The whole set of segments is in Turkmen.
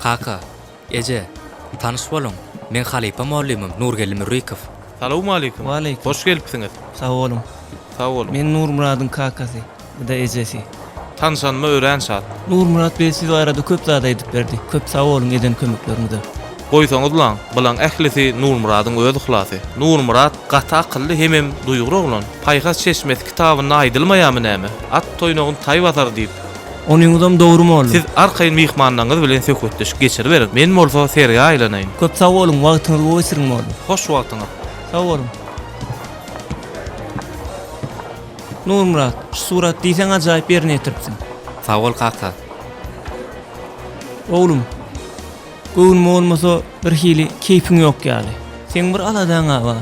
Kaka, Ece, tanış bolun. Men Halipa mollimim, Nurgel Mürrikov. Salamu aleykum. Waaleykum. Hoş gelipsiňiz. Sağ olun. Sağ olun. Men Nurmurad'ın kakasy. Bu da ejesi. Tanışanma öğren şat. Nurmurad bey siz arada köp zada edip berdi. Köp sağ olun eden kömeklerinize. Goýsaňyz bilen, bilen ählisi Nurmuradyň öz ihlasy. Nurmurad gata akylly hemem duýgur oglan. Paýgas çeşmesi kitabyna aýdylmaýarmy näme? At toýnagyň taýwazar diýip. Onuňyzam dogry boldy. Siz arkaýyn mihmanlaryňyz bilen söhbetleşip geçirip berin. Men bolsa serge aýlanaýyn. Köp sağ olun wagtyňyzy goýsyryň boldy. Hoş wagtyňyz. Sağ olun. Nurmurad, şu surat diýsen ajaýyp ýerine ýetiripsiň. Sağ ol kaka. Oğlum, göwnüm olmasa bir hili keyfin yok ýaly. Sen bir aladaň aba.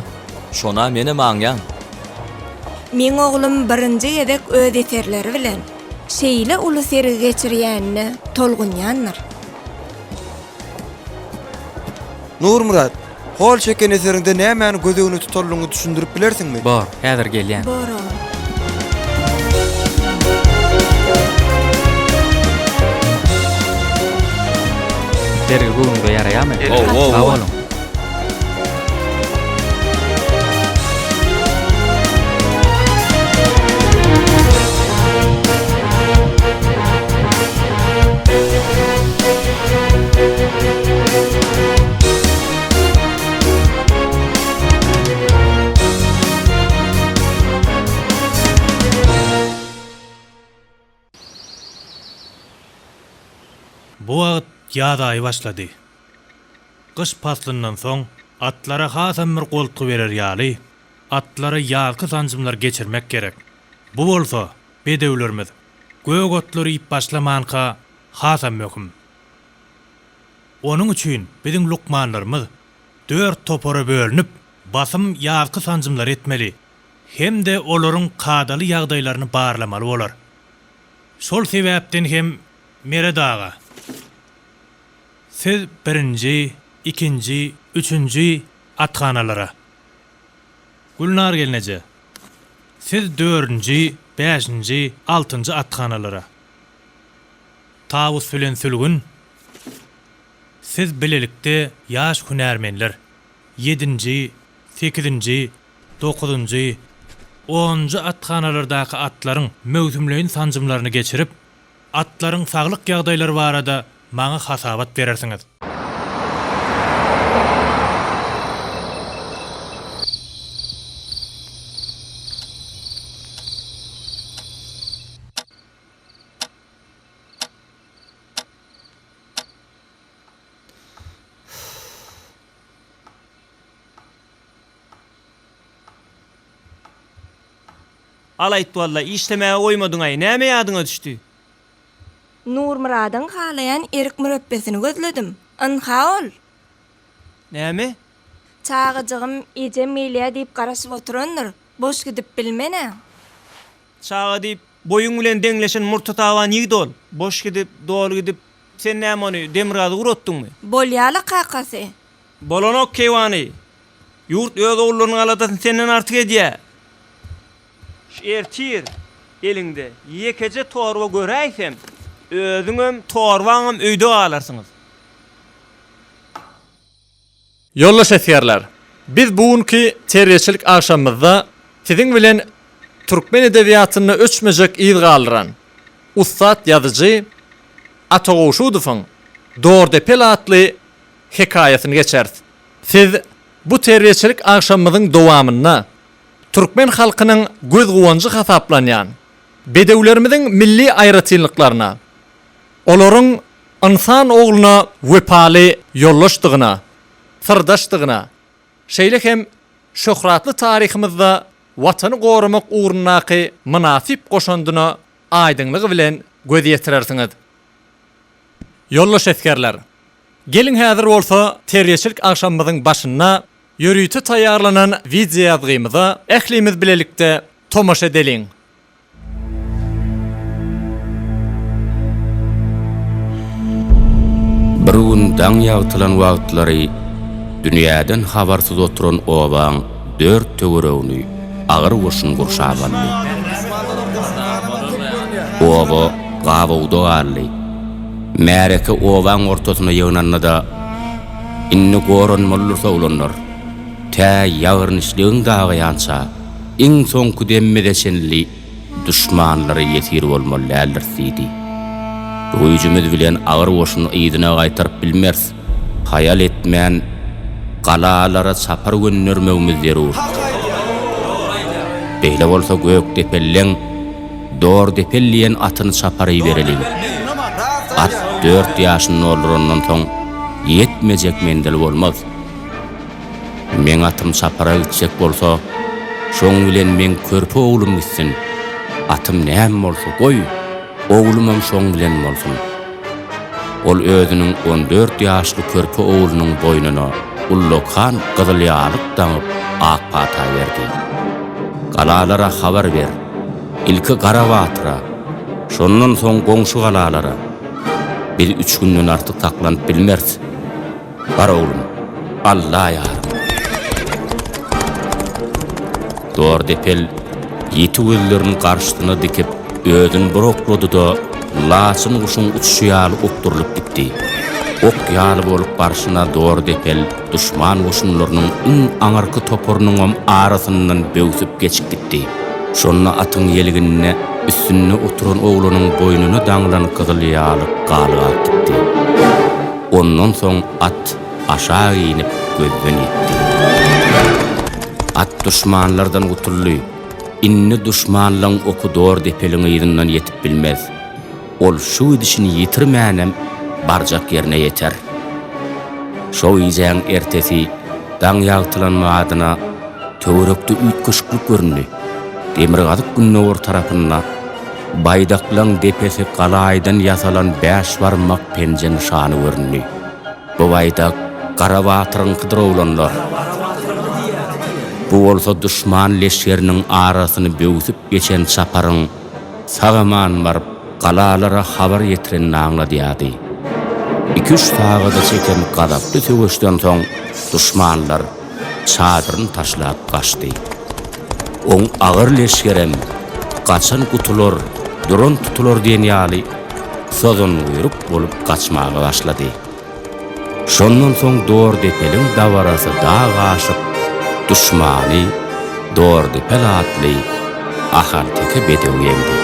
Şona meni maňyan. Min oglum birinji gedek öz eserleri bilen şeýle uly sergi geçirýänini tolgunýandyr. Nurmurad, hol çeken eserinde nämäni gözegini tutarlygyny düşündirip bilersiňmi? Bor, häzir gelýän. Boro. Sergi göwnüme ýaraýarmy? Oh. Sağ olun. Bu wagt ýaz aýy başlady. Gyş paslyndan soň atlara hasam bir goltugy berer ýaly. Atlara ýalky sanjymlar geçirmek gerek. Bu bolsa bedewlerimiz gög otlary ýyp başlamanka hasam möhüm. Onuň üçin biziň lukmanlarymyz 4 topora bölünip basym ýalky sanjymlar etmeli. Hem-de olaryň kadaly ýagdaýlaryny barlamaly bolar. Şol sebäpden hem mere daga siz birinci, ikinci, üçüncü atkanalara. Gülnar gelnece. Siz dördüncü, beşinci, altıncı atkanalara. Tavus bilen sülgün. Siz bilelikde yaş hünärmenler. 7-nji, 8-nji, 9-nji, 10-nji atkanalardaki atlaryň möwsümleýin sanjymlaryny geçirip, atlaryň saglyk ýagdaýlary barada maňa hasabat berersiňiz. Alayt walla işlemäge goýmadyň ay, näme ýadyňa düşdi? Nurmuradyň halayan erik mürebbesini gözledim. Anha ol. Näme? Çağıjygym Ece Milya diýip garaşyp oturandyr. Boş gidip bilmene. Çağa diýip boyun bilen deňleşen murtatawa ýigdi ol. Boş gidip, dol gidip sen näme ony Demirgazy uratdyňmy? Bolýaly kakasy. Bolonok keýwany. Yurt öz oğullarını aladan senden artık edýär. Ertir elinde yekece torba göräýsem, özüňem torbaňam öýde galarsyňyz. Yollaş esýärler. Biz bugünkü terýeçilik akşamymyzda siziň bilen türkmen edebiýatyny öçmejek ýyl galyran ustad ýazyjy Atagoşudowyň Dordepel atly hekaýasyny geçersiz. Siz bu terýeçilik akşamymyzyň dowamyna türkmen halkynyň göz guwanjy hasaplanýan bedewlerimiziň milli aýratynlyklaryna, olaryň insan ogluna wepaly ýollaşdygyna, sırdaşdygyna, şeýle hem şöhratly taryhymyzda watany gorumak ugrundaky münasip goşandyna aýdynlygy bilen göz ýetirersiňiz. Yollaş eskerler. Gelin häzir bolsa terýeçilik akşamymyzyň başyna yörüýte taýýarlanan video ýazgymyza ählimiz bilelikde tomaşa edeliň. Bir gün daň ýagtylan wagtlary dünýäden habarsyz oturan owaň 4 töweregini agyr goşun gurşabandy. Owa gawawda garly. Märeke owaň ortasyna ýygnanna da inni goranmalyrsa ulanlar. Tä ýagyrnyşlygyň dagaýança iň soňky demmede şenli düşmanlary ýetir bolmalylar sidi. Güýjümiz bilen agyr boşuny ýydyna gaýtaryp bilmers. Hayal etmän galalara çapar gönnürmegimiz zerur. Beýle bolsa gök depelleň dor depelliýen atyny çapary bereliň. At 4 ýaşyny oldurandan soň yetmejek mendel bolmaz. Men atym çapara gitjek bolsa, şoň bilen men körpe oglum gitsin. Atym näme bolsa goý, oglumam şoň bilen bolsun. Ol özüniň 14 ýaşly körpe oglunyň boýnuna ullokan gyzyl ýalyk daňyp ak pata berdi. Galalara habar ber. İlki Garawatyra, şondan soň goňşy galalara. Bir 3 günden artyk taklanyp bilmers. Bar oglum, Allah ýarym. Dor depel ýeti gözlerini garşyna dikip özüni broklady da laçyn guşun uçuşy ýaly okturylyp gitdi. Ok ýaly bolup barşyna dor depel düşman goşunlarynyň iň aňarky toporunyň arasyndan böwsüp geçip gitdi. Şonna atyň ýeligine üstünde oturan oglanyň boýnuna daňlan gyzyl ýaly galyp gitdi. Ondan soň at aşağı inip gözden gitti. At düşmanlardan gutully. Inni düşmanlaryň oku dor depeliň ýerinden ýetip bilmez. Ol şu dişini ýitirmänem barjak ýerine ýeter. Şo ýeň ertesi daň ýagtylanma adyna töwerekde üýtkeşiklik göründi. Demirgazyk Günnöwer tarapynda baýdaklaň depesi galaýdan ýasalan 5 barmak penje nişany göründi. Bu baýdak Garawatyryň kydrawlanlar. Bu bolsa düşman leşgeriniň arasyny böwsüp geçen çaparyň sagaman baryp galalara habar ýetiren aňladýady. 2-3 sagada çeken gadaply töweşden soň düşmanlar çadyryny taşlap gaçdy. Oň agyr leşgerem gaçan gutulur, duran tutulur diýen ýaly sozun uýurup bolup gaçmaga başlady. Şondan soň dor depeliň dawarasy dağa gaşyp düşmany dor depel atly ahal teke bedew ýemdi.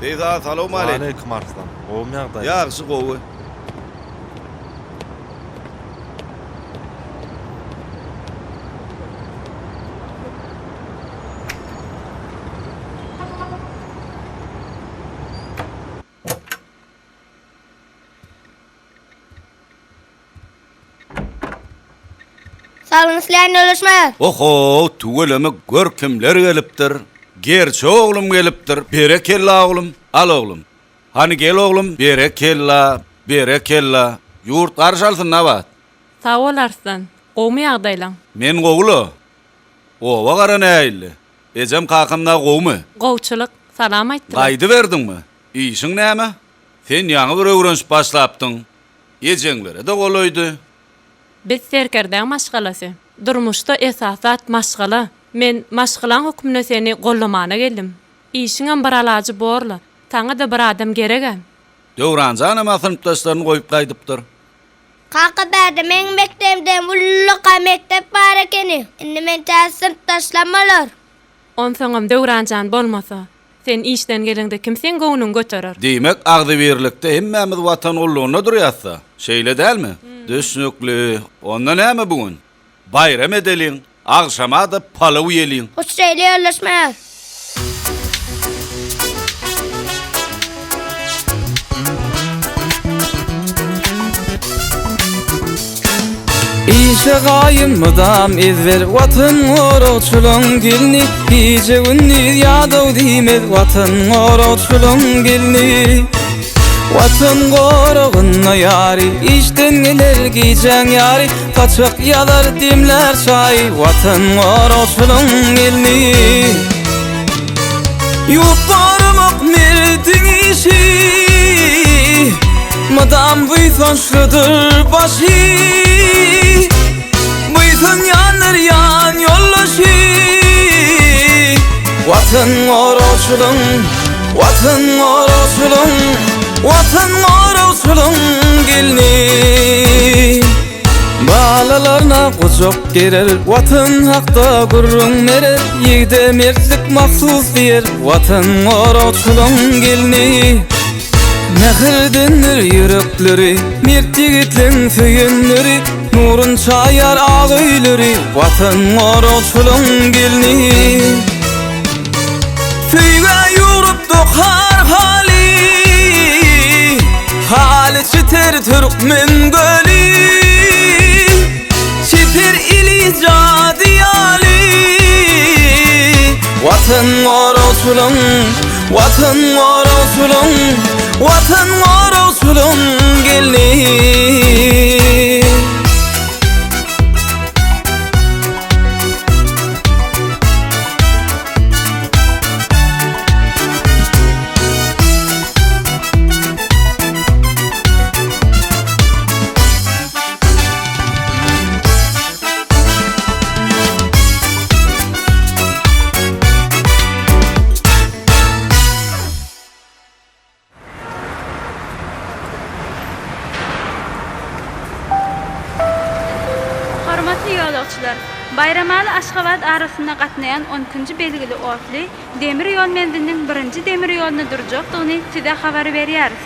Teyza salam aleykum. Aleyküm arslan. Oğum ýagdaý. Ýagşy gowy. Salgınyslan öleşme. Oho, tugeleme görkemler gelipdir. Gerçi oğlum gelipdir. Berekella oğlum. Al oğlum. Hani gel oğlum. Berekella. Yurt garşalsın nabat. Sağ ol Arslan. Gowmy ýagdaýlaň? Men gowlu. Owa gara näýildi. Ejem kakymda gowmy? Gowçylyk. Salam aýtdylar. Gaýdy berdiňmi? Işiň näme? Sen ýaňy bir öwrenç başlapdyň. Ejenlere de golaýdy. Biz serkerden maşgalasy. Durmuşda esasat maşgala. Men maşgalan hukmuna seni gollamana geldim. İşiňem bir alajy borly. Taňa da bir adam geregem. Döwranjana masynpdaşlaryny goýup gaýdypdyr. Kaka berdi men mektemden ulluqa mektep bar ekeni. Indi men sınıfdaşlamalar. On soňam döwranjan bolmasa, sen işden gelende kim sen gowunyň göterer? Diýmek agdy birlikde hemmämiz watan ullugyna durýatsa, şeýle dälmi? Düşnükli. Onda näme bugün? Bayram edeliň, agşama da palaw ýeliň. Hoşçaýly ýerleşmeýär. İşe gaýymydam izler watan oroçluň gelni. Hiçe günni ýadaw diýmez watan oroçluň gelni. Watan goragyna ýary, işden geler giýjäň ýary. Kaçak ýalar dimler çay, watan oroçluň gelni. Ýurt barmak merdiň işi, Mıdam buytonşludur başı Buyton yanır yan yollaşı Vatan oroçulun Vatan oroçulun Vatan oroçulun gelni Balalarına kucak gerer Vatan hakta gurrun merer Yigde mertlik maksus diyer Vatan oroçulun gelni Mehirdenir yürekleri Mert yigitlerin söyünleri Nurun çayar ağıyları Vatan oroçulun gelni Tüyge yurup dokar hali Hali çiter Türkmen gölü Çiter ili cadiyali Vatan oroçulun Vatan oroçulun Vatan oroçulun gelni Hormatly ýolagçylar, Bayramaly Aşgabat arasynda gatnaýan 10-njy belgili ofly demir ýol menziliniň 1-nji demir ýolyna durjakdygyny size habar berýäris.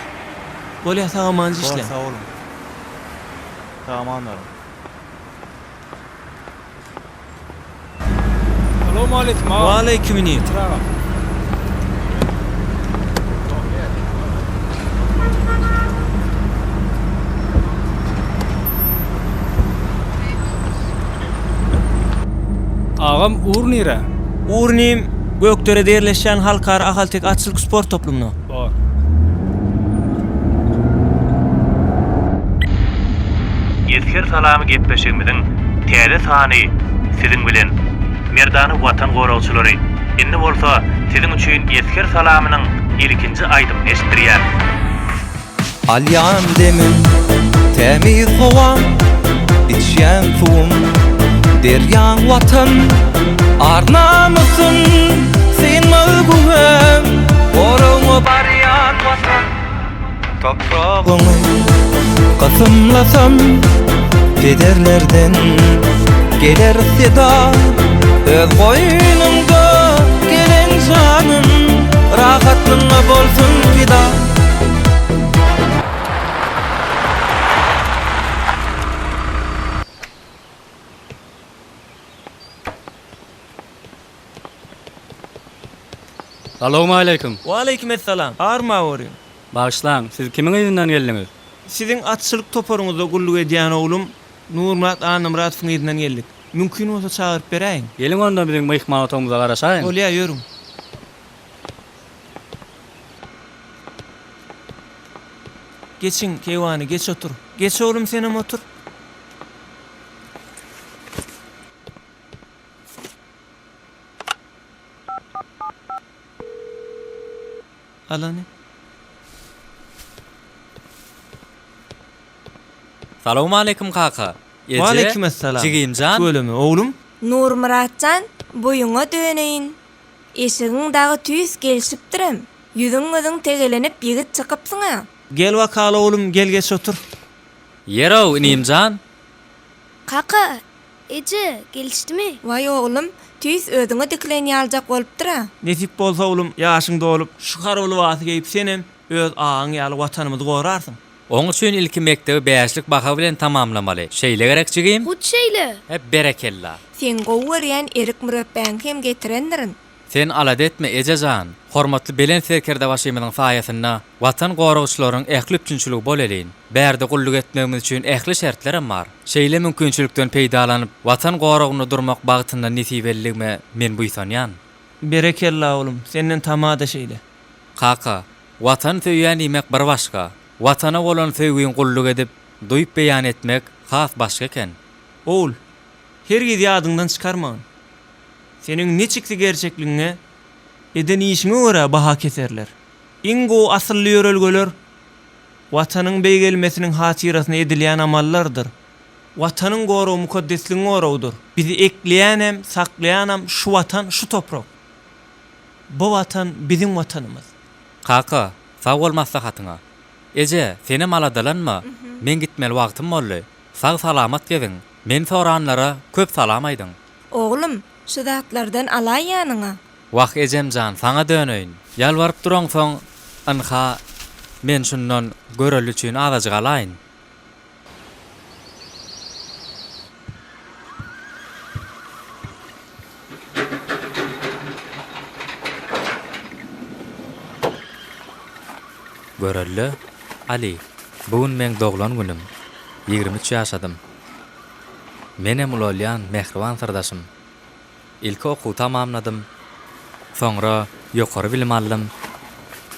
Bolýa sagaman işle. Sağ olun. Tamam anlarım. Selamun aleyküm. Wa aleyküm. Ağam Uğur nere? Uğurnim Gökdöre'de yerleşen halkara Ahaltek Atçılık Spor Toplumuna. Var. Ýetker salamy gepleşigimiziň täze sany siziň bilen Merdany watan goragçylary. Indi bolsa siziň üçin ýetker salamynyň ilkinji aýdym eşitdirýär. Alyan demin temiz havam içen suyum deryan vatan arnamasın sen mağbuhem orumu baryan vatan toprağımı kasımlasam kederlerden gelir seda öz boynumda gelen canım rahatlığa bolsun fida. Salamu aleyküm. Wa aleykümselam. Arma oryň. Bağışlan, siz kimin evinden geldiňiz? Siziň atçylyk toporuňyzda gulluk edýän oglum Nurmurat Anamradowyň evinden geldik. Mümkin bolsa çağırıp beräýin. Geliň onda biziň mehmanatymyza garaşaýyn. Bolýa ýörüň. Geçin kewany, geç otur. Geç oğlum senem otur. Alany. Salamu aleyküm kaka. Wa aleykümselam. Jigimjan. Bölümi oğlum. Nurmuratjan, boyuňa döneýin. Eşigiň dagy tüýs gelişipdirem. Ýüzüň tegelenip ýigit çykypsyň. Gel wakala oğlum, gel geç otur. Yeraw inimjan. Kaka, ece gelişdimi? Vay oğlum, tüýs ödüňe diklen ýaljak bolupdyr. Nesip bolsa oğlum, ýaşyň dolup, şu harably wasy geyip senem öz aňy ýaly watanymyzy gorarsyň. Oň üçin ilki mektebi beýäşlik baha bilen tamamlamaly. Şeýle gerek jigim? Hut şeýle. Hep berekella. Sen gowurýan erik müreppäň hem getirendirin. Sen alad etme ejejan. Hormatly belen serkerde başymyň faýasyna watan goragçylaryň ähli üçinçiligi bolelin. Bärde gulluk etmegimiz üçin ähli şertlerim bar. Şeýle mümkinçilikden peýdalanyp watan goragyny durmak bagtynda nesibelligime men buýsanýan. Berekella oğlum, senden tamada şeýle. Kaka, watan söýýän diýmek bir başga. Watana bolan söýgüň gulluk edip duýup beýan etmek has başga eken. Oğul, hergiz ýadyňdan çykarma. Senin neçikli gerçekliğine eden işine göre baha keserler. Ingo asıllı yörelgöler Watanın beýgelmesiniň hatyrasyna edilýän amallardyr. Watanın goraw mukaddesligiň gorawdyr. Bizi ekleýänem, saklaýanam şu watan, şu toprak. Bu watan bizim watanymyz. Kaka, sağ ol maslahatyňa. Eje, seni maladalanma. Men gitmeli wagtym boldy. Sağ salamat gezin. Men soranlara köp salam aýdyň. Oglum, şu zatlardan alay ýanyňa. Waq ejemjan, saňa döneýin. Ýalwaryp duraň soň, anha men şundan görel üçin azajyk alaýyn. Görelli, Ali, bugün men doglan günüm. 23 ýaşadym. Menem ulolyan mehriban sırdaşym. İlki okuw tamamladym. Soňra ýokary bilim aldym.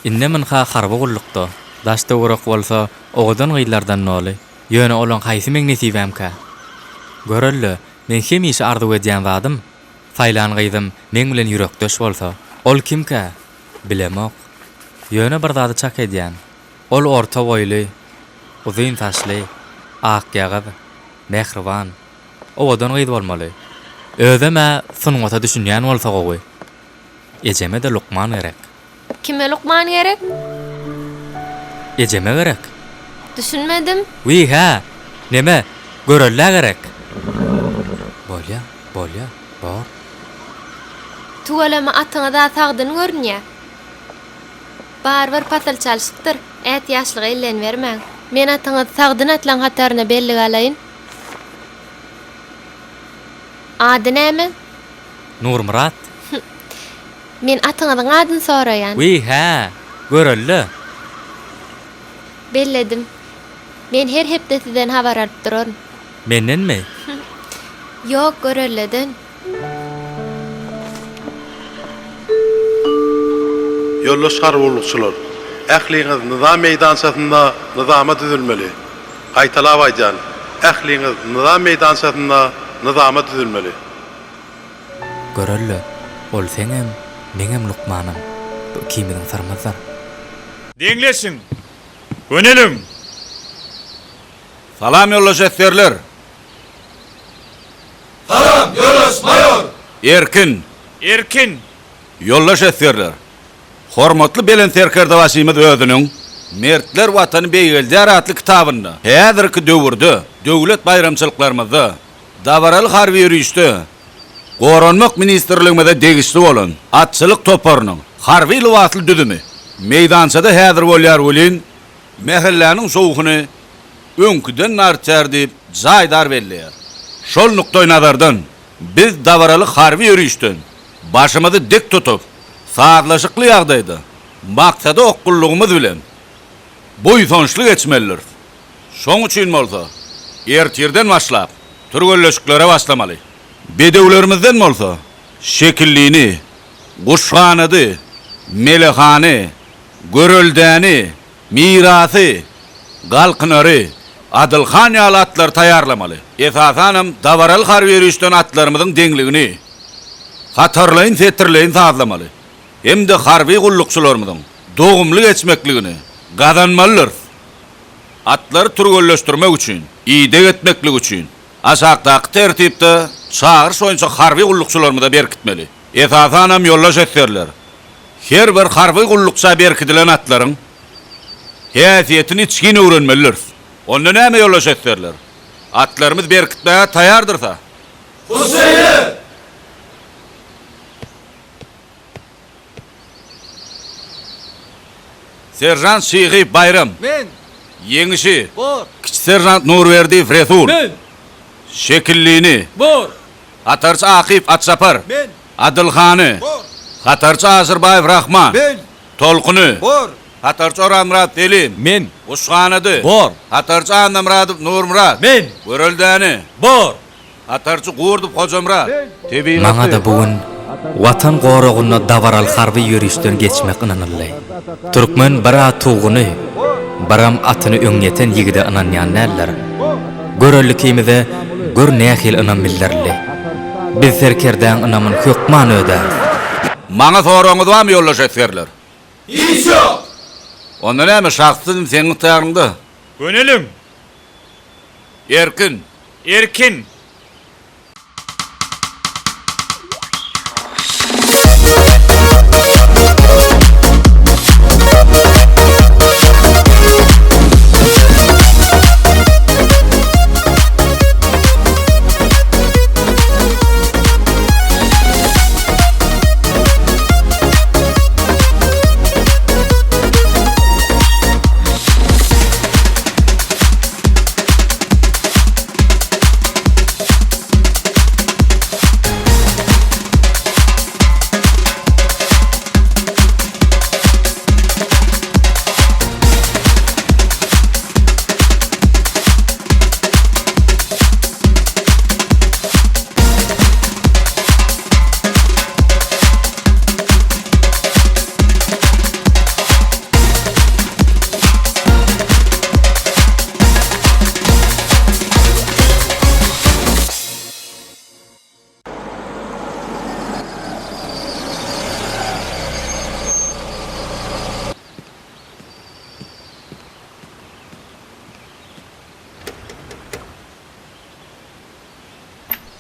Inde men harby gullukda. Daşda urak bolsa, oğudan gıylardan noli. Ýöne olan haýsy meň nesibämkä. Görelli, men hem işi arzu edýän zadym. Faýlan gyýdym, meň bilen ýürekdeş bolsa. Ol kimkä? Bilemok. Ýöne bir zady çak edýän. Ol orta boýly, uzun taşly, ak ýagyp, mehriban. Owadan gyýdy bolmaly. Özeme sunuňata düşünýän bolsa gowy. Ejeme de Lukman gerek. Kime Lukman gerek? Ejeme gerek. Düşünmedim. Wi ha. Neme? Görelle gerek. Bolya, bor. Tuvalama atyňa da tagdyny görnýär. Barbar pasal çalşykdyr. Et ýaşlygy ellen bermäň. Men atyňa tagdyny atlan hataryna belli galaýyn. Ady näme? Nurmurat. Men atyňyň adyny soraýan. Wi ha. Görelle. Belledim. Men her hepde sizden habar alyp durarym. Mennenmi? Ýok, görelleden. Yollaş garwulukçylar. Ähliňiz nizam meýdansatynda nizama düzülmeli. Gaýtalap aýdýan, ähliňiz nizam meýdansatynda nizama düzülmeli. Görelle. Ol seňem, meňem Lukmanym. Bu kiminiň sarmazlar. Deňleşin. Gönelim. Salam yollaş etlerler. Salam yollaş mayor. Erkin. Yollaş etlerler. Hormatly belen serkerde başymyz özüniň Mertler Watany beýgeldi ratly kitabynda häzirki döwürde döwlet bayramçylyklarymyzda dawaral harby ýürüýüşde Goranmak ministrliginde degişli bolan atçylyk toparynyň harby lewatly düzümi meýdansada häzir bolýar bolyn mehelläniň sowugyny öňküden narçar diýip jaýdar belleýär. Şol nukdaý nazardan biz dawaraly harby ýürüýüşden başymyzy dik tutup saatlaşykly ýagdaýda maksady okgullugymyz bilen boýsunçly geçmelidir. Şoň üçin bolsa ertirden başlap türgölleşiklere başlamaly. Bedewlerimizden bolsa şekillini, guşhanady, melehany, göreldäni, mirasy, galkynary, adylhan ýalatlar taýarlamaly. Esasanam dawaral harby ýürüýüşden atlarymyzyň deňligini hatarlaýyn, setirleýin sazlamaly. Hemde harby gullukçylarymyzyň dogumly geçmekligini gazanmalylar. Atlary türgölleşdirmek üçin, ýyda etmeklik üçin aşagdaky tertipde çağırış boýunça harby gullukçylarymyza berkitmeli. Esasanam yollaş etlerler. Her bir harby gullukça berkitilen atlaryň häsiýetini içgin öwrenmeliler. Onda näme yollaş etlerler? Atlarymyz berkitmäge taýardyrsa. Husaýn. Serjant Şygy Bayram. Men. Yeňişi. Bor. Kiçi serjant Nurberdi Fresul. Men. Şekillini. Bor. Hatarçı Akif Atsapar. Men. Adylhany. Bor. Hatarçı Azerbayev Rahman. Men. Tolkuny. Bor. Hatarçı Orhanmurat Selim. Men. Uşhanady. Bor. Hatarçı Anamradow Nurmurat. Men. Göreldäni. Bor. Hatarçı Gurdup Hojamrat. Maňa da bugün watan goragyna dawaral harby ýürüýüşden geçmek ynanyldy. Türkmen bara tuğuny, baram atyny öňeten ýigide ynanýan näler. Görellikimize gör nähil ynanmyllarly. Biz serkerden ynamyn hökman öder. Maňa soraňyz barmy yollaş etlerler? Hiç yok. Onda näme şahsym senin taýarynda? Gönelim. Erkin. Erkin.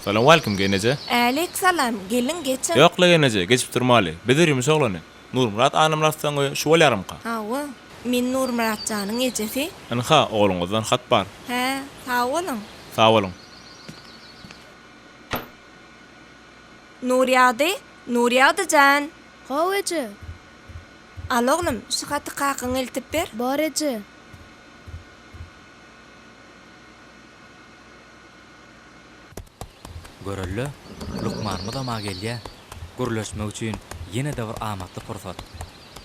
Salam aleykum genece. Aleyk salam, gelin geçin. Yokla genece, geçip durmaly. Bedirimiz oglany. Nurmurat anam rastdan şu bolarymka. Hawa, min Nur Muratjanyň ejesi. Anha oğluňyzdan hat bar. He, sağ olun. Sağ olun. Nuriyady can. Haw eje. Al oglum, şu haty qakyň eltip ber. Bar eje. Görüllü, Lukmanmy da ma gelýär. Gürleşmek üçin ýene de bir amatly fursat.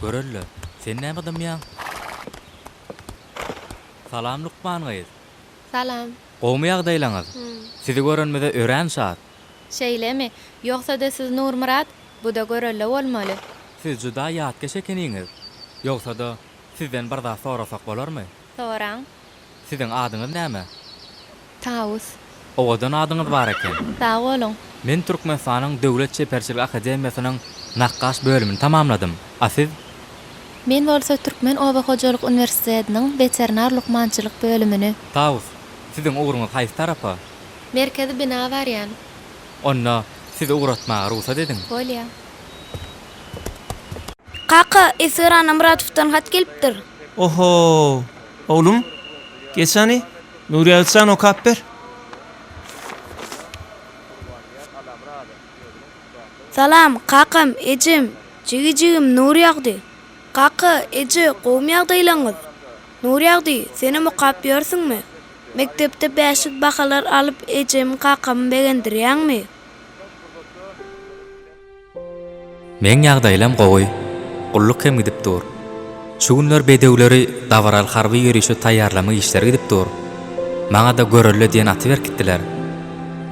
Görüllü, sen näme edýän? Salam Lukman gaýy. Salam. Gowmy ýagdaýlaňyz? Sizi görenmede ören şat. Şeýlemi? Ýoksa da siz Nurmurat, bu da görelle bolmaly. Siz juda ýatga şekeniňiz. Ýoksa da sizden bir daha sorasak bolarmy? Soraň. Siziň adyňyz näme? Tawus. Owadan adyňyz bar eken. Sağ olun. Men Türkmenistanyň Döwlet Çeperçilik Akademiýasynyň Nakkaş bölümini tamamladym. A siz? Men bolsa Türkmen Oba Hojalyk Universitetiniň veterinar lukmançylyk bölümini. Tawus. Siziň ugrunuz haýsy tarapa? Merkezi bina barýan. Onna sizi ugratmaga ruhsat ediň. Bolýa. Kaka, Esra Namratov'tan hat gelipdir. Oho. Oğlum, geçani. Nuri alsan o kapper. Salam, kakam, ejim, jigijigim Nur ýagdy. Kaka, eji, gowmy ýagdaýlaňyz. Nur ýagdy, seni mukap ýörsiňmi? Mektepde bäşik bakalar alyp ejim kakamy begendirýäňmi? Men ýagdaýlam gowy. Gulluk hem gidip dur. Şu günler bedewleri davaral harby ýürüşe taýýarlama işleri gidip dur. Maňa da görelle diýen aty berkitdiler.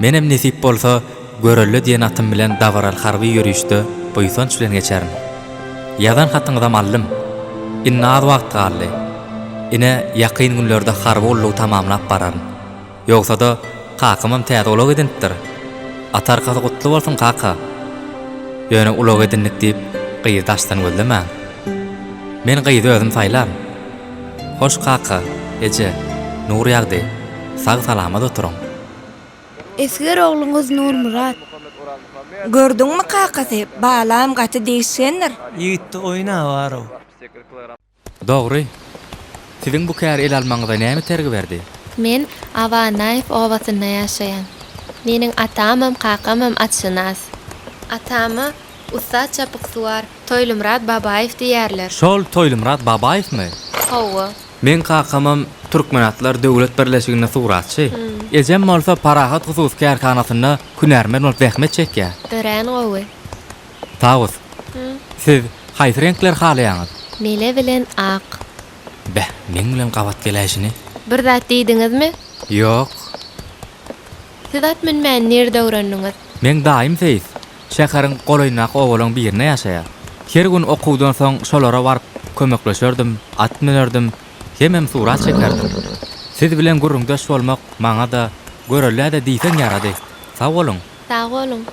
Menem nesip bolsa görelle diýen atym bilen davaral harby ýürüşde boýsanç bilen geçerim. Ýadan hatyňyzam aldym. Inna az wagt galdy. Ine ýakyn günlerde harby ullugy tamamlap bararyn. Ýogsa da kakymam täze ulug edindir. Atar kaza gutly bolsun kaka. Ýöne ulug edinlik diýip gıyırdaştan göldüm. Men gıydı özüm saylar. Hoş kaka, ece, Nur ýagdy. Sag salamat oturuň. Esger oğluňyz Nur Murat. Gördüňmi kakasy? Balam gaty değişendir. Ýigitde oýna bar o. Dogry. Siziň bu kär el almaňyza näme tergi berdi? Men Awanaýew obasynda ýaşaýan. Meniň atamam, kakamam atşynas. Atamy Usta Çapyksuwar Toýlumrat Babaýew diýerler. Şol Toýlumrat Babaýewmi? Hawa. Men kakamam Türkmenatlar Döwlet Birleşigine suratçy. Ejem bolsa Parahat husus kärkanasynda Künermen bolup zähmet çekýär. Ören gowy. Tawus. Siz haýsy renkler halaýaňyz? Mele bilen ak. Bäh, men bilen gabat geläşini. Bir zat diýdiňizmi? Ýok. Siz atmyn men nerede öwrendiňiz? Men daim seýis. Şäherin golaýnak owalyň birine ýaşaýar. Her gün okuwdan soň şolara baryp kömekleşerdim, at binerdim, hemem surat çekerdim. Siz bilen gurrundaş bolmak maňa da görelle de diýsen ýarady. Sag bolun. Sag bolun.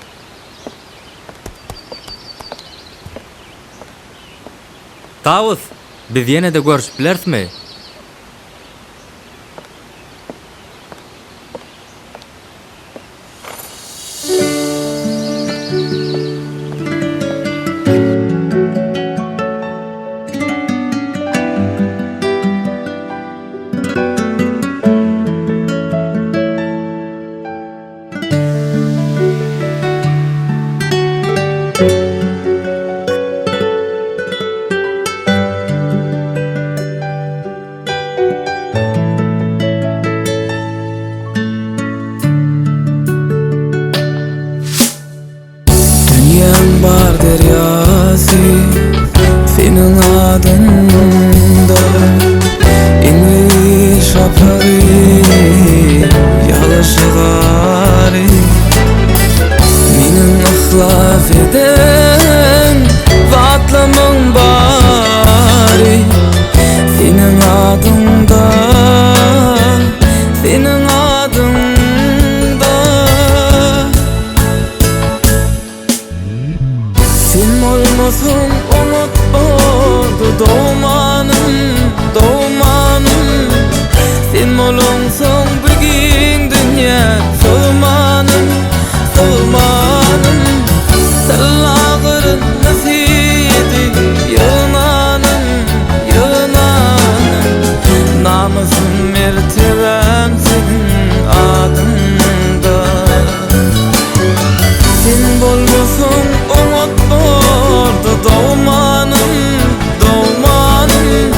Tawus, Biz ýene-de görüşip bilersmi? Dünyam bar deryası senin adında İnri şaprağı yalaşıgari Minin ıhlaf eden vatlamın bari Senin adında Senin adında Sen olmasın umut oldu doğmanım, doğmanım Sen olunsun bugün dünya sığmanım, sığmanım Sallağırın nasiyeti yığınanım, yığınanım Namusum mertebem senin adında Sen bolmasın umut oldu doğmanım, doğmanım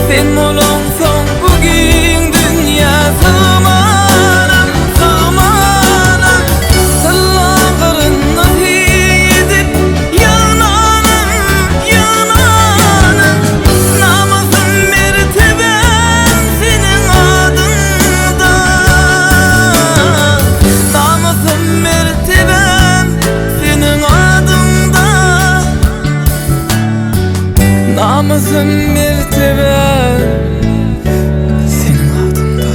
Sen olunsun bugün dünya sığmanım, sığmanım Sallağırın edip yananım, yananım Namusum mertebem senin adında Namusum mertebem senin adında Namusum mertebem senin adında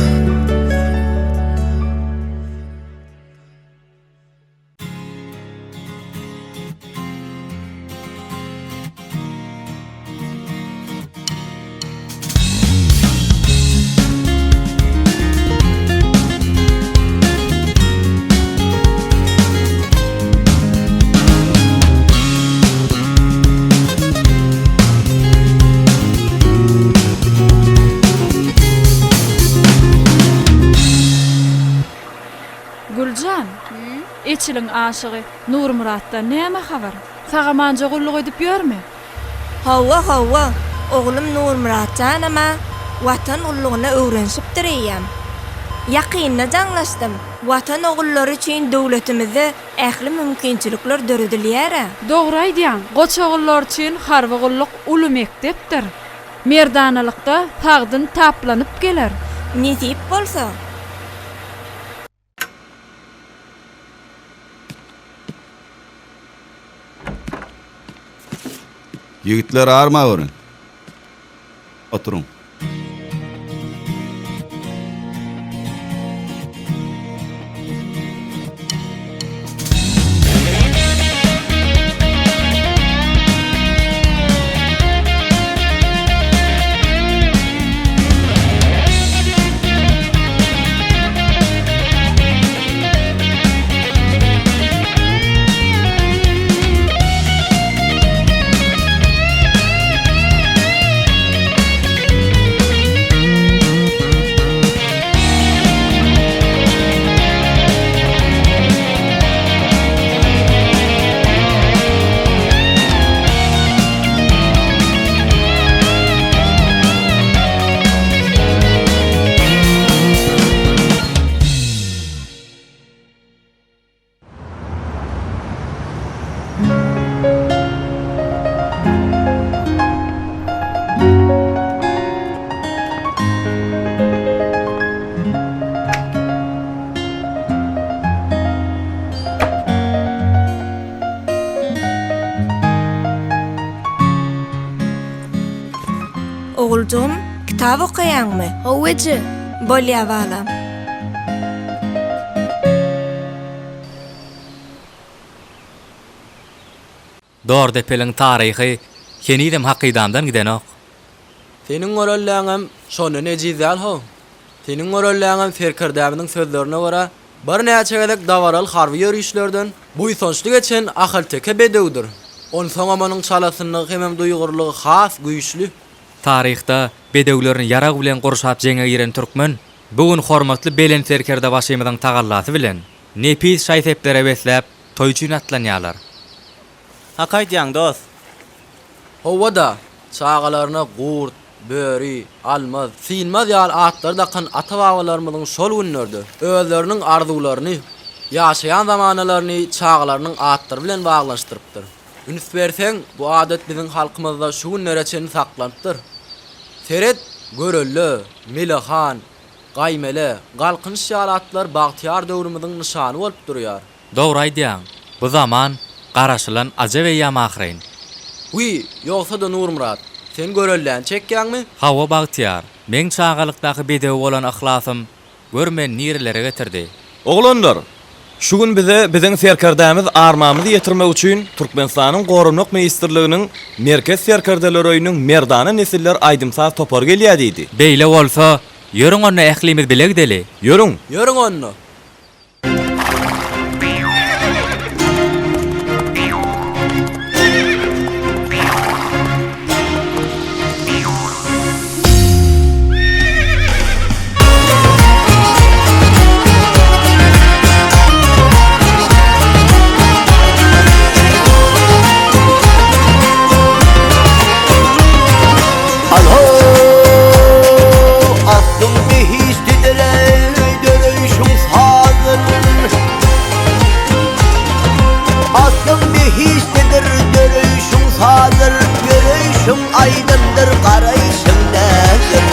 Gülcan, Eçiliň aşygy Nurmuratda näme habar? Saga manja gulluk edip ýörme? Hawa hawa, oglum Nurmuratjan ama watan ullugyna öwrenşip direýär. Ýakynna jaňlaşdym. Watan ogullary üçin döwletimizde ähli mümkinçilikler döredilýär. Dogry aýdýaň. Goç ogullar üçin harby gulluk uly mektepdir. Merdanalykda tagdyn taplanyp geler. Nesip bolsa Yigitler arma görün. Oturun. Ogulcum, kitap okuyanmy? Howejy. Bolýa bala. Dordepeliň taryhy kenidem hakydamdan gidenok. Senin görelläňem şonu nejizal ho. Senin görelläňem Ferkerdämiň sözlerine görä bir näçe gedek davaral harby ýörüşlerden bu ýsonçlyk geçen ahal teke bedewdir. On soňamanyň çalasyny hemem duýgurlygy has güýçlü. Tarihda bedewlerini ýarag bilen gurşap jeňe giren türkmen bugün hormatly belen Ferkerde başymyň tagallasy bilen nepis şaýseplere besläp toýçyn atlanýarlar. Hakaýtýaň dost. Howada çağalaryna gurt, böri, almaz, sinmaz ýal atlar dakan ata-babalarymyzyň şol günlerde özleriniň arzularyny, ýaşaýan zamanalarını çağalarynyň atlary bilen baglaşdyrypdyr. Üns berseň, bu adet biziň halkymyzda şu günlere çen saklanıpdyr. Seret, görelle, Melehan, gaýmele, galkynç ýal atlar bagtyar döwrümizin nişany bolup durýar. Dogry aýdýaň. Bu zaman garaşylan aja we ýamahyň. Uy, ýoksa da Nurmurat, sen görellän çekýäňmi? Hawa bagtyar. Men çağalykdaky bedew bolan ahlasym görmen nirelere getirdi. Oglanlar, şu gün bize biziň serkerdämiz armamyzy ýetirmek üçin Türkmenistanyň gorunluk meýsterliginiň merkez serkerdeler öýüniň merdana nesiller aýdymsaz topar gelýärdi. Beýle bolsa, ýörüň onu ählimiz bilegdeli. Ýörüň. Ýörüň onu. Aydındır qarayışındadır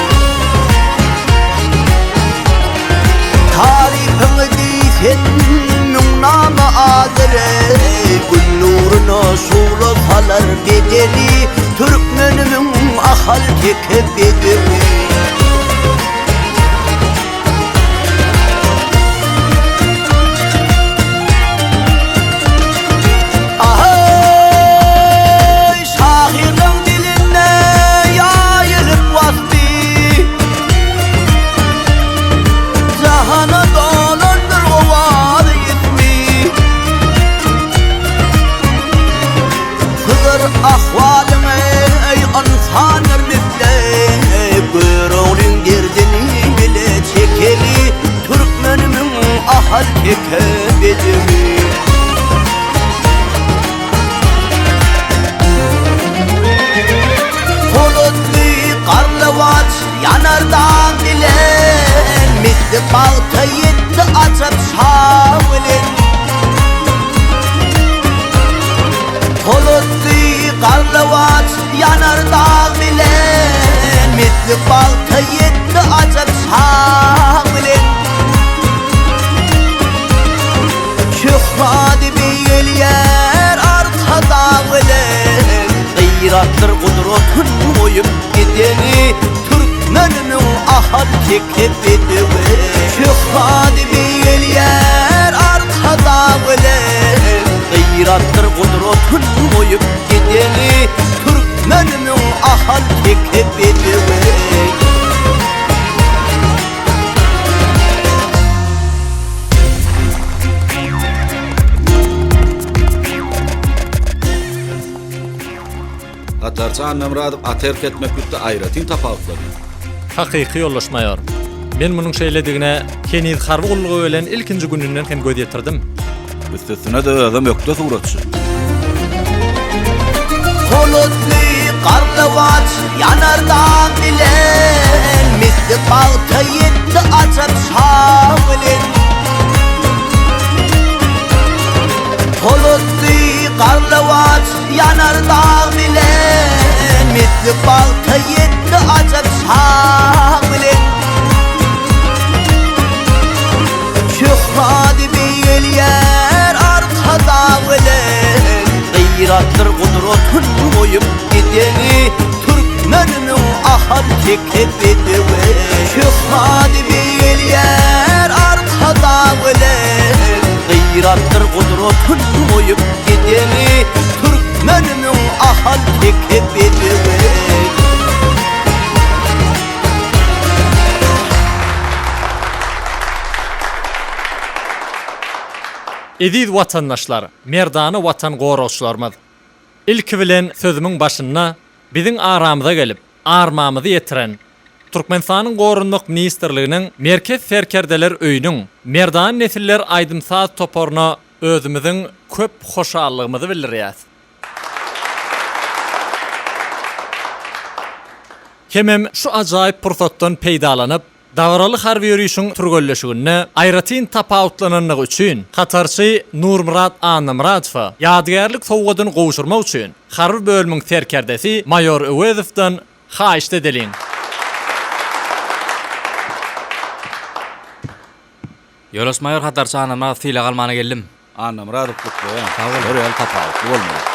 Tarihini senin namı adır Gün nuruna şuğlu salar bedeli Türkmeninin ahal teke bedeli ahvalime ey ansanır müfle Buyruğun girdini bile çekeli Türkmenimin ahal teke bedeli Bulutlu karlıvaç yanardan bilen Misli balta yetti açıp şavlin Bulutlu karlıvaç yanardan bilen Misli balta yetti açıp şavlin Şükradi bir yer arkada bilen Gıyrattır kudrotun boyup gideni Türkmeninin ahal teke bedeli Şükradi bir yer arkada bilen Gıyrattır kudrotun boyup gideni Türkmeninin ahal teke bedeli Gatarçı Annemradov aterk etmeklikde aýratyn tapawutlar. Hakyky ýollaşmaýar. Men munyň şeýledigine Keniz harby gullugy bilen ilkinji gününden hem göz ýetirdim. Üstesine de adam ýokda suratçy. Bulutlu karlıvaç yanardan bilen Misli balta yetti açıp şavlin Bulutlu karlıvaç yanardan bilen Misli balta yetti açıp şavlin Şükradi bir yer arkada bilen Gıyrattır kudrotun boyup gideni Türkmeninin ahal teke bedeli Şükradi bir yer arkada bilen Gıyrattır kudrotun boyup gideni Türkmeninin ahal teke bedeli Ediz vatandaşlar, merdany watan gorowçylarymyz. İlki bilen sözümün başynda biziň aramyza gelip, armamyzy ýetiren Türkmenistanyň Gorunluk Ministrliginiň Merkez Serkerdeler öýüniň Merdan nesiller aýdymsaz toporuna özümiziň köp hoşallygymyzy bildirýäs. Hemem şu ajaýyp pursatdan peýdalanyp, dawraly harby ýürüýüşiň türgelleşigine aýratyn tapawutlananlygy üçin Katarçy Nurmurat Anamradow ýadygärlik sowgadyny gowşurmak üçin harby bölümiň serkerdesi Mayor Öwezowdan haýyş edeliň. Yolos mayor Katarçy Anamradow tyle galmana geldim. Anamradow kutlu ya. Sağ ol. Tapawut bolmaýar.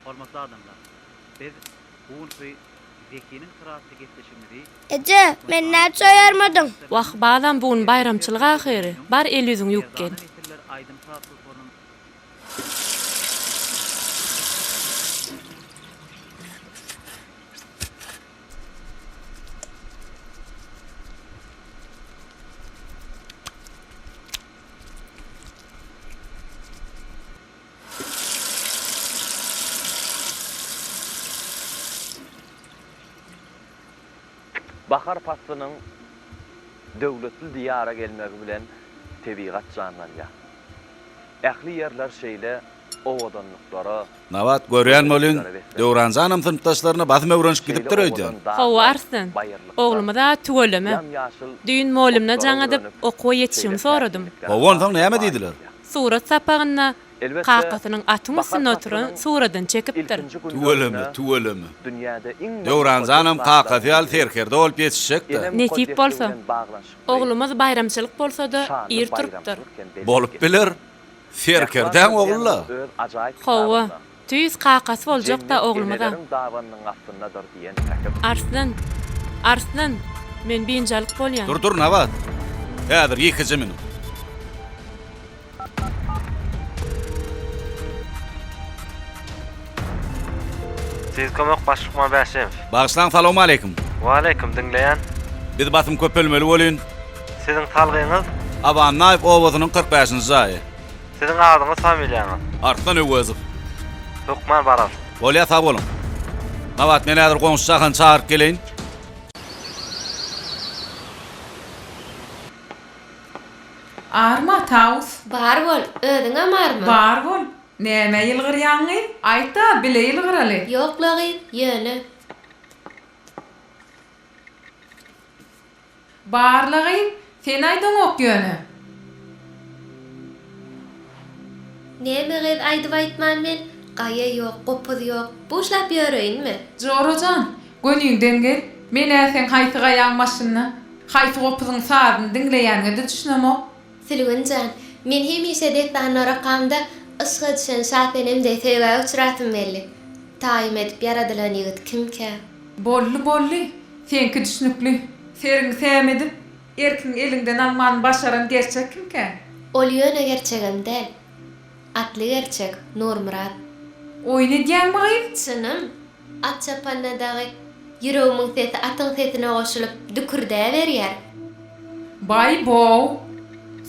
Hormatly adamlar, biz Uğur ve Zeki'nin sırası geçişimizi... Ece, men näçe ýarmadyň? Wah badan bugun bayramçylyk ahyry. Bar el ýüzüň ýükgen. Bahar faslynyň döwletli diýara gelmegi bilen tebigat canlanýar. Ähli ýerler şeýle owadanlyklara, Nawat görýän bolun, Döwranzanam sınıfdaşlaryna basma öwrenşip gidipdir öýdi. Hawa arslan. Oglumy da tügeleme. Düýün molumna jaňadyp okuwa ýetişim soradym. Howon taň näme diýdiler? Surat sapagyna Kakasynyň atyň üstüne oturan suradan çekipdir. Tuweleme. Döwranzanam kakasy al serkerde bolup ýetişekdi. Netip bolsa, oglumyz bayramçylyk bolsa-da ýer turupdyr. Bolup biler. Serkerden ogullar. Hawa, tüýüz kakasy boljak da oglumyza. Arslan, men biňjalyk bolýan. Dur, Nawat. Häzir ýekiji minut. Siz kömek başlyk Mabaşev. Bagyşlaň, salamu aleykum. Wa aleykum dinleýän. Biz batym köpelmeli bolyn. Siziň talgyňyz? Aban Naýp owazynyň 45-nji zaýy. Siziň adyňyz, familiýaňyz? Arslan Öwezov. Hukman barar. Bolýa sag bolun. Nawat, men häzir goňşy şahan çağıryp geleýin. Arma taus. Bar bol, ödüňe marmy? Bar bol. Näme ýylgyrýaňy? Aýta, bile ýylgyraly. Ýoklagy, ýöne. Barlagy, sen aýdyň ok ýöne. Näme gep aýdyp aýtman men? Gaýa ýok, gopuz ýok. Boşlap ýöreýinmi? Jorojan, gönüňden gel. Men sen haýsy gaýan maşyny, haýsy gopuzyň sadyny dinleýänge düşünemok. Silwenjan, men hemişe detdan rakamda ysga düşen şapenemde söýge uçratym belli. Taýym edip ýaradylan ýigit kimkä? Bolly. Senki düşünükli. Seriň sämedip, erkin elinden alman başaran gerçek kimkä? Ol ýöne gerçegem del. Atly gerçek, Nurmurat. Oy ne diýen bagy? Çynım, at çapannadagy ýüregimin sesi atyň sesine goşulyp dükürde berýär. Bay bow.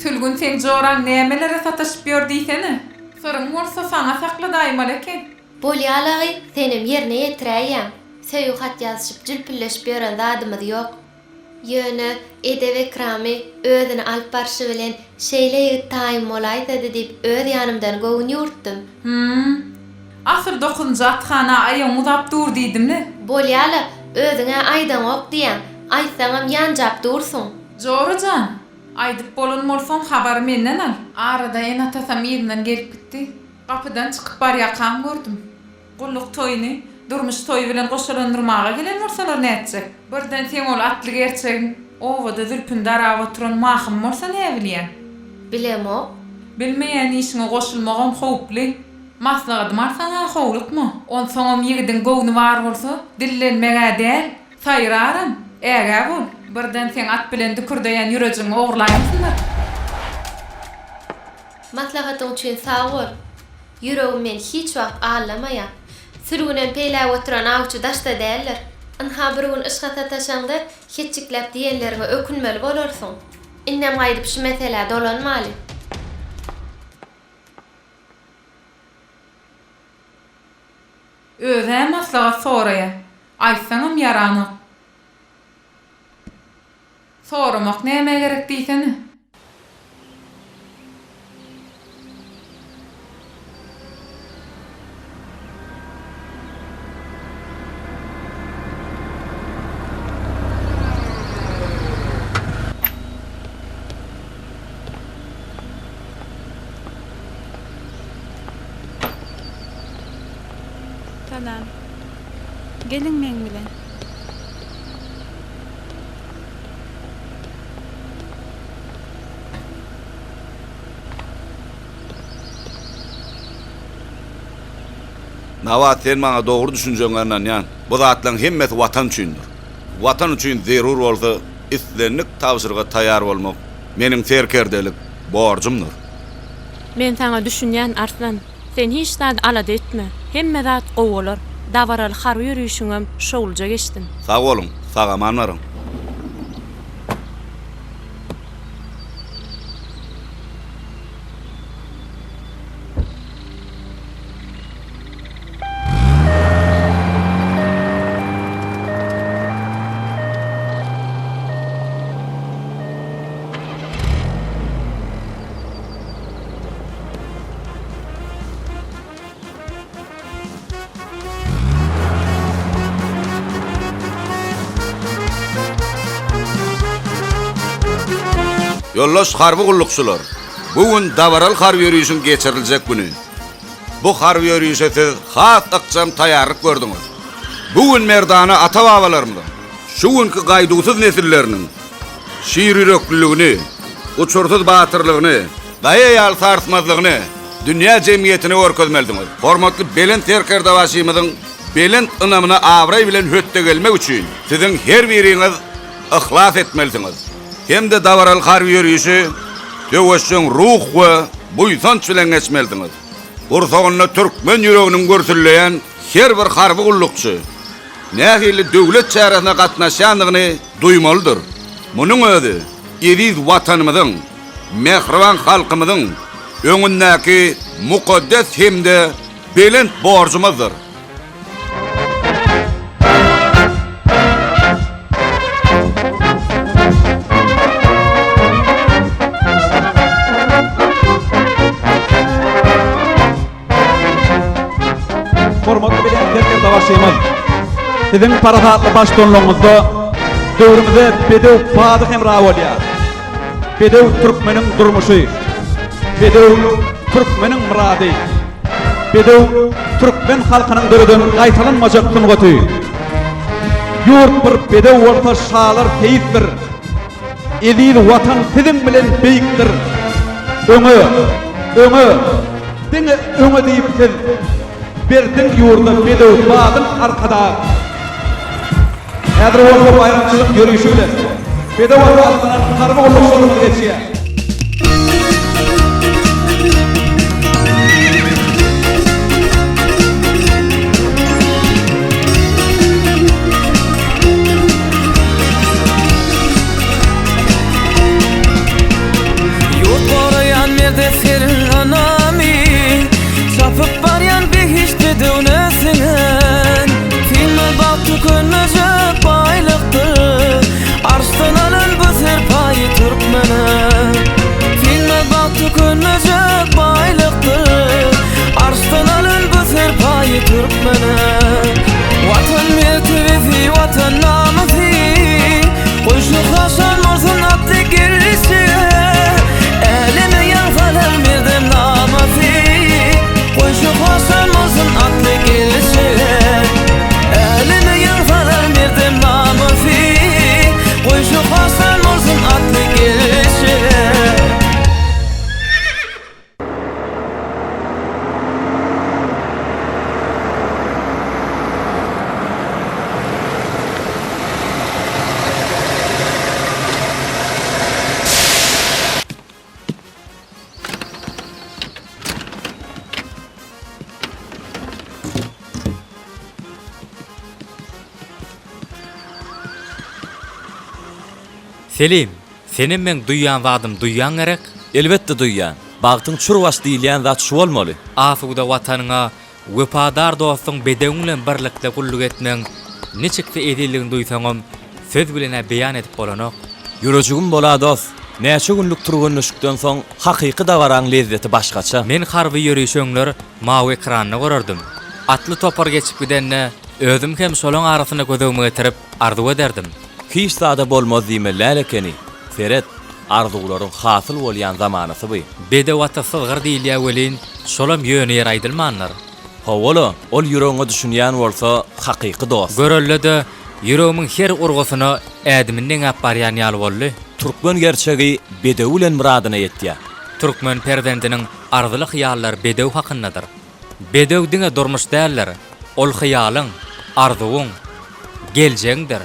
Sülgün sen joran nämelere sataşyp ýördiýsene? Soruň bolsa saňa sakladaýmal eken. Bolýalagy senem ýerine ýetiräýär. Söýü hat ýazyşyp jülpülleşip ýören zadymyz ýok. Ýöne edep ekramy özüni alyp barşy bilen şeýle ýigit taýym bolaýdy diýip öz ýanymdan gowun ýurtdym. Asyr 9-njy athana aýyň uzap dur diýdimmi? Bolýala, özüňe aýdan ok diýen, aýtsaňam ýanjap dursun. Jorojan, aýdyp bolan bolsaň habar menden al. Arada en atasam ýerinden gelip gitdi. Kapıdan çykyp barýakan gördüm. Gulluk toýuny durmuş toy bilen goşalandyrmaga gelen bolsalar näçe? Birden sen ol atly gerçegiň owada zülpün daraba turan mahym bolsa näme bilýän? Bilemok. Bilmeýän işiňe goşulmagam howply. Maslahat marsana howlukmy? On soňam ýigidin gowuny bar bolsa, dillenmege däl, saýraram. Äge bol. Birden sen at bilen dükürdeýän ýürejiň ogurlaýmysyňlar? Maslahatyň üçin sag bol. Yüreğim men hiç wagt ağlamaya. Sürgünen peýläp oturan awçy daşda däller. Anha bir gün ışga tataşanda hiççiklep diýenlerine ökünmeli bolarsyň. Innem gaýdyp şu mesele dolanmaly. Öze maslaga soraya. Aýsaňam ýarany. Soramak näme gerek diýseni? Salam. Gelin men bilen. Nawat sen maňa dogry düşünjeňlerden ýan. Bu zatlaryň hemmesi watan üçindir. Watan üçin zerur bolsa, islenlik tawşyrga taýýar bolmak meniň serkerdelik borjumdyr. Men sana düşünýän Arslan, sen hiç zat alada etme. Hemme zat gowalar. Davaral har ýürüşiňem şowulja geçdin. Sag bolun, sagamanlaryň. Yollaş harby gullukçular. Bugün Davaral harby ýürüýüşiň geçiriljek güni. Bu harby ýürüýüşe siz has aqçam taýýarlyk gördüňiz. Bugün merdana ata-babalarymyň, şu günkü gaýdusyz nesilleriniň şiir ýürekliligini, uçursuz batyrlygyny, daýýal sarsmazlygyny dünýä jemgyýetine görkezmelidiňiz. Hormatly Belen Terkerde başymyzyň Belen ynamyna awray bilen hötte gelmek üçin siziň her biriňiz ihlas etmelisiňiz. Hem de Davaral harby ýürüýüşi töweşiň ruh we buýsanç bilen geçmelidiňiz. Gursagynda türkmen ýüreginiň görsülleýän her bir harby gullukçy nähili döwlet çäresine gatnaşandygyny duýmalydyr. Munyň özi ýediz watanymyzyň, mehriban halkymyzyň öňündäki mukaddes hemde belent borjumyzdyr. Hormatly bilen terkerde başlaýmaz. Siziň parahatly başdanlygyňyzda döwrümizde bedew padyh emra bolýar. Bedew türkmeniň durmuşy, bedew türkmeniň murady, bedew türkmen halkynyň döredin gaýtalanmajak sungaty. Ýurt bir bedew bolsa şalar teýipdir. Edil watan siziň bilen beýikdir. Öňe diňe öňe diýip siz Berdiň ýurda bedew badyň arkada. Häzir bolsa bayramçylyk ýürüýüşi bilen bedew arkasyna harby gullukçylyk geçýär. Ýurt goraýan merde serin anamy, çapyp barýan behişde döwnesinen. Filme bakty könmejek baýlykdyr, arşdan alan bu serpaýy türkmene. Filme bakty könmejek baýlykdyr, arşdan alan bu serpaýy türkmene. Watan mertebesi, watan namysy, goýşy haşan bolsun atly gelişi. Elime ýalsalar merdem namysy, goýşy haşan bolsun atly gelişi. Elime ýalsalar merdem namysy, goýşy haşan bolsun atly gelişi. Selim, senin men duýan wadım duýan gerek. Elbetde duýan. Bagtyň çurwaş diýilýän zat şu bolmaly. Asuda watanyňa wepadar dostun bedeň bilen birlikde gulluk etmeň niçikde edilligini duýsaňam söz bilen beýan edip bolanok. Ýürejigim bola dost. Näçe günlük turgunluşykdan soň hakyky dawaraň lezzeti başgaça. Men harby ýürüşeňler mawy ekranyny görürdüm. Atly topar geçip gidenne özüm hem şolaň arasyna gözümi getirip arzuw ederdim. Hiç zada bolmaz diýme lälekeni. Seret, arzularyň hasyl bolýan zamanysy bu. Bede wata sylgyr diýilýär welin, şolam ýöne ýer aýdylmanlar. Howala, ol ýüregiňe düşünýän bolsa hakyky dost. Görellede ýüregimin her urgusyna ädiminden apbarýan ýaly boldy. Türkmen gerçegi bedew bilen muradyna ýetdi. Türkmen perzendiniň arzuly hyýallar bedew hakyndadyr. Bedew diňe durmuş däller. Ol hyýalyň, arzuwyň, geljegiňdir.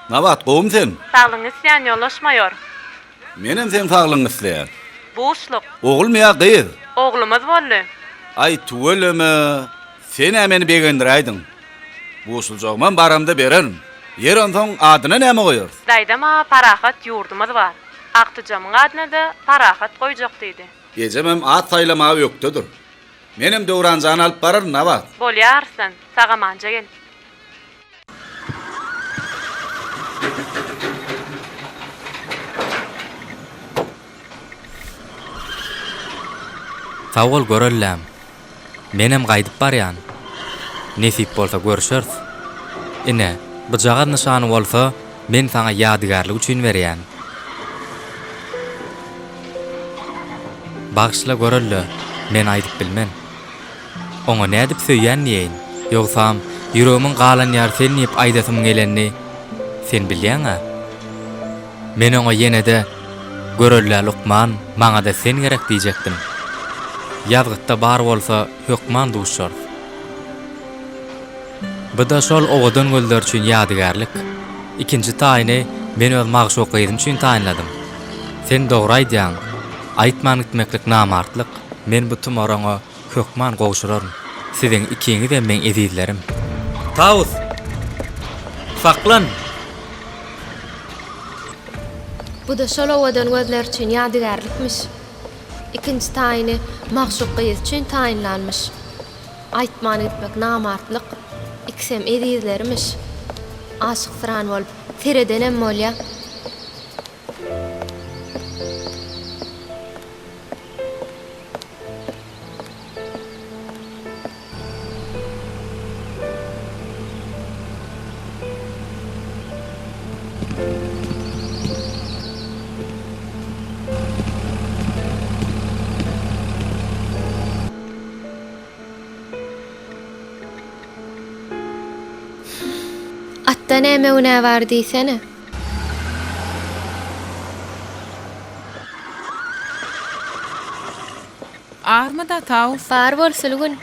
Nabat, gowum sen? Sağlygyňyz ýan ýollaşmaýar. Menem sen saglyň isleýär. Boşluk. Ogul mı ya gyz? Oglumyz boldy. Ay tuweleme. Sen meni begendiräýdiň. Boşuljagman baramda bererim. Yer onsoň adyna näme goýar? Daýdama parahat ýurdumyz bar. Aqtyjamyň adyna da parahat goýjak diýdi. Gecemem at saýlamagy ýokdudur. Menem döwranjany alyp barar Nabat. Bolýarsan, sagamanja gel. Tawul görellem. Menem gaýdyp barýan. Nesip bolsa görüşeriz. Ine, bu jagar nişany bolsa, men saňa ýadygarlyk üçin berýän. Bagşla görelle, men aýdyp bilmem. Oňa nädip söýýän diýeň? Ýogsam, ýüregimin galan ýar sen diýip aýdasym gelenni sen bilýäň-a? Men oňa ýene-de görelle Lukman, maňa da sen gerek diýjekdim. Ýazgytda bar bolsa hökman duşar. Bu da şol owadan gözler üçin ýadygarlyk. Ikinji taýyny men öz magşukyym üçin taýynladym. Sen dogry aýdýaň. Aýtman gitmeklik namartlyk. Men bu tumaraňa hökman gowşurarym. Siziň ikiňiz de men ezizlerim. Taus. Saklan. Bu da şol owadan gözler üçin ýadygarlykmyş. İkinci taýyny magşukyz üçin taýynlanmış. Aýtman etmek namartlyk, iksem ezizlerimiş. Aşyk sıran bolup, seredenem bolýa. Atda näme una bar diýsene? Army da taw. Bar bolsulgun.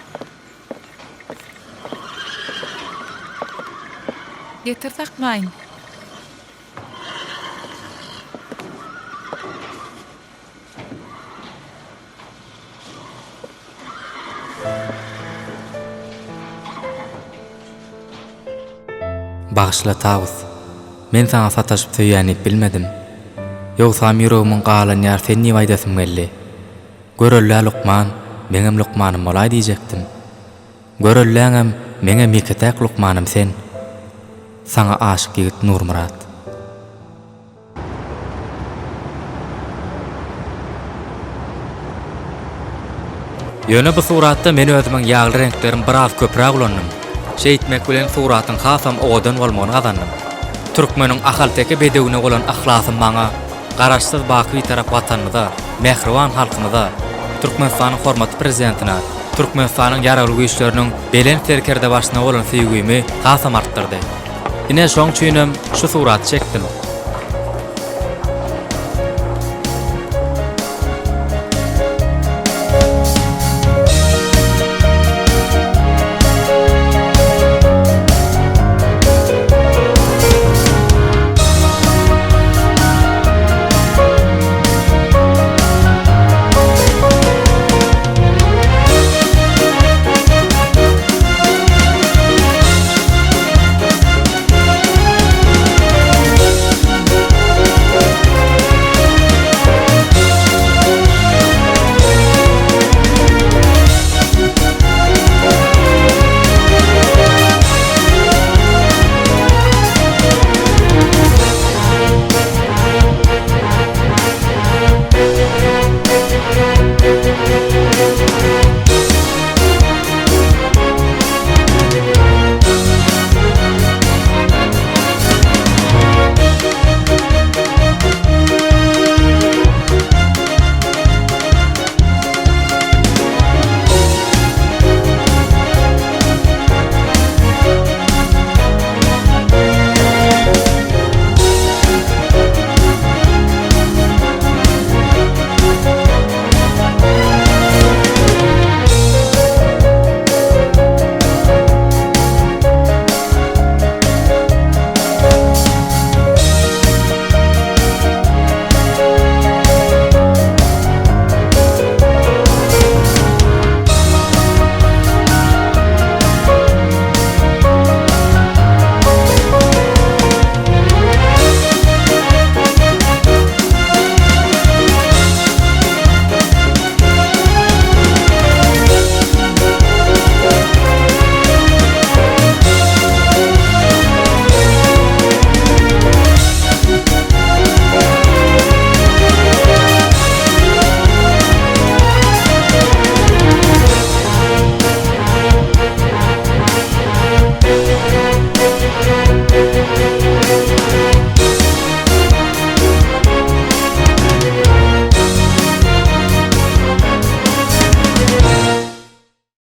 Getir takmaýyn. Bagşla Taus. Men saňa sataşyp söýýäni bilmedim. Ýogsam ýüregimin galan ýar sen niýe aýdasym geldi. Görelle Lukman, meňem Lukmanym bolaý diýjekdim. Görelläňem meňe meketäk Lukmanym sen. Saňa aşyk ýigit Nurmurat. Ýöne bu suratda men özümiň ýagly renklerim biraz köpräk ulannym. Şeýitmek bilen suratyň hasam owadan bolmagyny gazandym. Türkmeniň ahalteke bedewine bolan ahlasym maňa garaşsyz baky tarap watanymyza, mehriban halkymyza, Türkmenistanyň hormatly prezidentine, Türkmenistanyň ýaraly güýçleriniň belen serkerde başyna bolan süýgümi hasam artdyrdy. Ine şoň üçin şu suraty çekdim.